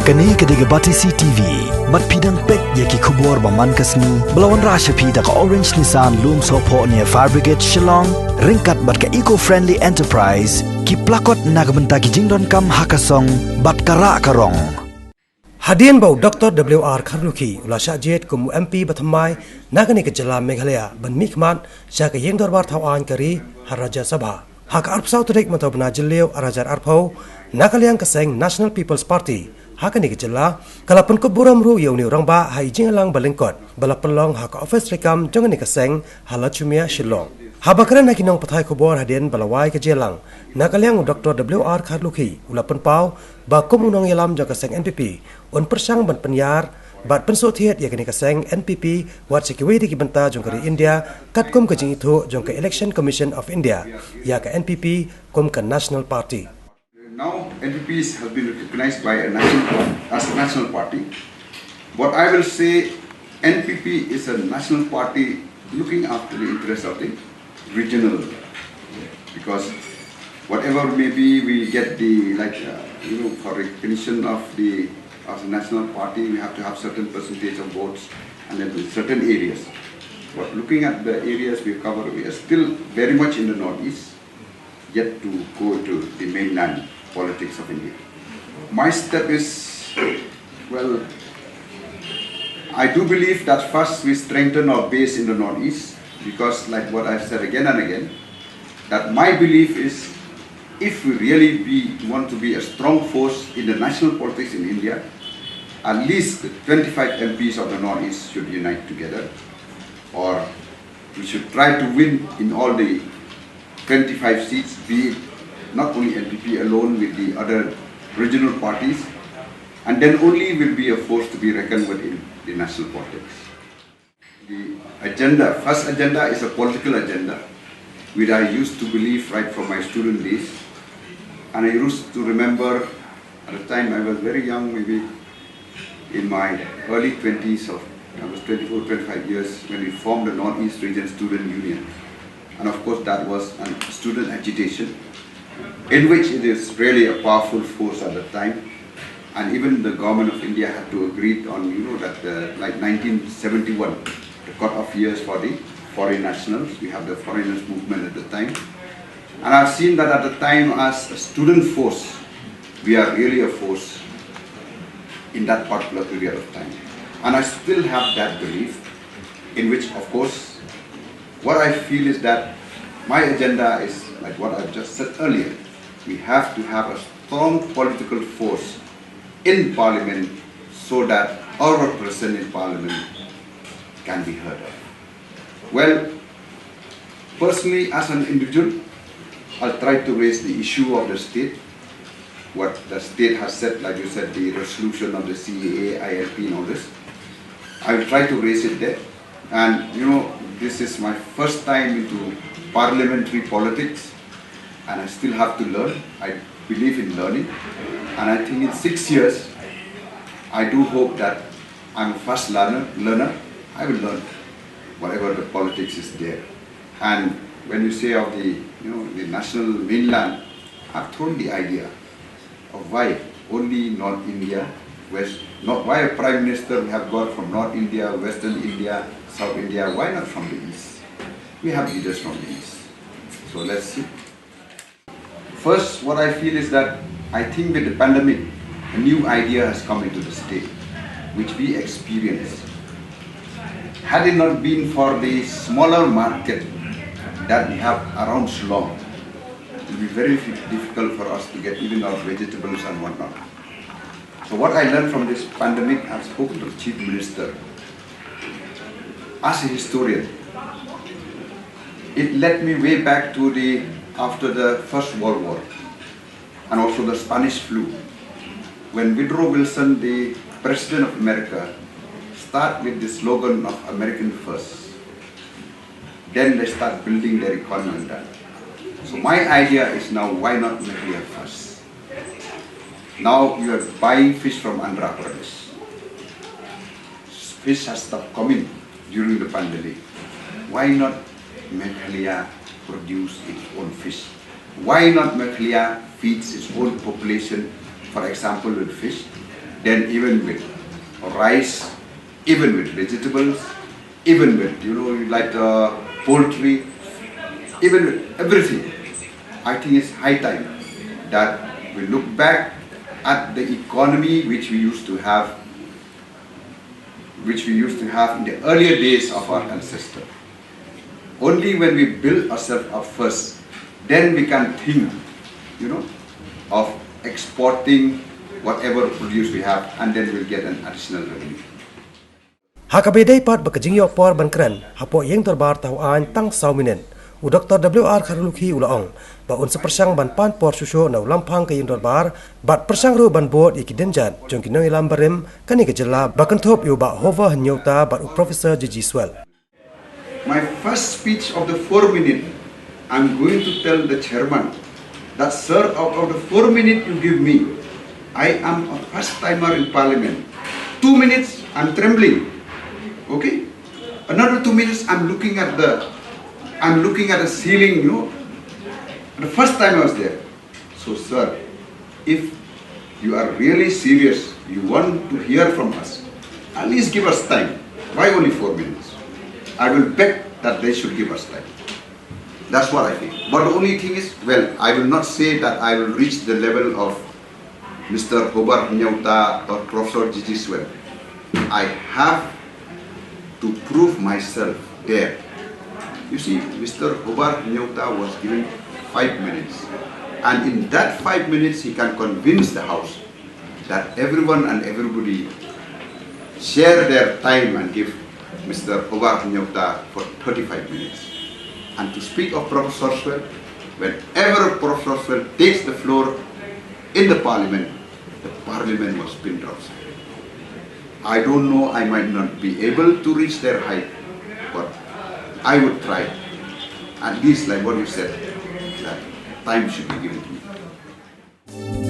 Kani kadiga Batisi TV, mat pidang pek yaki kubor baman kasni, belawan rasha pida ka Orange Nissan Loom Sopo near Fire Brigade Shillong, ringkat bat ka eco-friendly enterprise, ki plakot nagamenta ki jingdon kam hakasong, bat kara karong. Hadian bau Dr. W.R. Kharlukhi ulasha jet kum MP Bathamai nagani ke Jala Meghalaya ban mikman jaka yeng dorbar thawan kari Haraja Sabha hak arp sautrek matobna jilio arajar arpau nakaliang ke Seng National People's Party hakani ke Jala kalapun ko buram ru yau ni rangba hai jingalang balengkot balapelong hak office rekam jongani ke Seng halachumia Shillong habakran nakinong pathai khobor hadian balawai ke Jelang nakaliang Dr. W.R. Kharlukhi ulapun pau ba kumunong yalam jaka Seng NPP un Pyrshang ban penyar bat Pynsuthied ya kini Seng NPP wat security ki benta jong kari India kat kum ke jing itu jong ke Election Commission of India ya ke NPP kum ke National Party. Now NPPs have been recognized by as a national party. What I will say, NPP is a national party looking after the interests of the regional, because whatever may be, we get the for recognition of the as a national party, we have to have certain percentage of votes and then in certain areas. But looking at the areas we cover, we are still very much in the northeast, yet to go to the mainland politics of India. My step is, well, I do believe that first we strengthen our base in the northeast, because like what I've said again and again, that my belief is if we really want to be a strong force in the national politics in India, at least the 25 MPs of the Northeast should unite together, or we should try to win in all the 25 seats, be it not only NPP alone with the other regional parties, and then only will be a force to be reckoned with in the national politics. The agenda, first agenda is a political agenda, which I used to believe right from my student days. And I used to remember at the time I was very young, maybe in my early 20s, I was 24, 25 years, when we formed the Northeast Region Student Union. And of course that was a student agitation, in which it is really a powerful force at the time. And even the government of India had to agree on, that like 1971, the cut-off years for the foreign nationals. We have the foreigners movement at the time. And I've seen that at the time as a student force, we are really a force in that particular period of time. And I still have that belief, in which, of course, what I feel is that my agenda is like what I've just said earlier. We have to have a strong political force in Parliament so that our presence in Parliament can be heard of. Well, personally, as an individual, I'll try to raise the issue of the state, what the state has said, like you said, the resolution of the CAA, ILP and all this. I will try to raise it there. And this is my first time into parliamentary politics, and I still have to learn. I believe in learning. And I think in 6 years, I do hope that I'm a fast learner. I will learn whatever the politics is there. And when you say of the national mainland, I've thrown the idea of why only North India, why a Prime Minister we have got from North India, Western India, South India, why not from the East? We have leaders from the East. So let's see. First, what I feel is that I think with the pandemic, a new idea has come into the state, which we experienced. Had it not been for the smaller market that we have around Shillong, it will be very difficult for us to get even our vegetables and whatnot. So what I learned from this pandemic, I've spoken to the Chief Minister. As a historian, it led me way back to after the First World War and also the Spanish flu, when Woodrow Wilson, the President of America, started with the slogan of American First. Then they start building their economy on that. So my idea is now, why not Meghalaya first? Now you are buying fish from Andhra Pradesh. Fish has stopped coming during the pandemic. Why not Meghalaya produce its own fish? Why not Meghalaya feeds its own population, for example with fish? then even with rice, even with vegetables, even with, like poultry, even with everything. I think it's high time that we look back at the economy which we used to have in the earlier days of our ancestors. Only when we build ourselves up first, then we can think, of exporting whatever produce we have, and then we'll get an additional revenue. Hakabedai pat bakajing yok por ban kren hapo yeng dorbar tahu an tang sauminen u Dr. W.R. Kharlukhi ulaong ba un sepersang ban pan por suso na lampang ke yeng dorbar bat persang ru ban bod ikidenjan jong kinong ilam barem kani kejela bakan thop yu ba hova hanyota bat u Professor Gigi Swell. My first speech of the 4 minutes, I'm going to tell the chairman that, sir, out of the 4 minutes you give me, I am a first timer in parliament. 2 minutes, I'm trembling. Okay? Another 2 minutes, I'm looking at the ceiling, The first time I was there. So, sir, if you are really serious, you want to hear from us, at least give us time. Why only 4 minutes? I will beg that they should give us time. That's what I think. But the only thing is, well, I will not say that I will reach the level of Mr. Hobar Nyauta or Professor Gigi Swell. I have to prove myself there. You see, Mr. Hobar Nyauta was given 5 minutes. And in that 5 minutes, he can convince the House that everyone and everybody share their time and give Mr. Hobar Nyauta for 35 minutes. And to speak of Professor Swell, whenever Professor Swell takes the floor in the parliament was pin drops. I don't know, I might not be able to reach their height, but I would try. At least like what you said, that time should be given to me.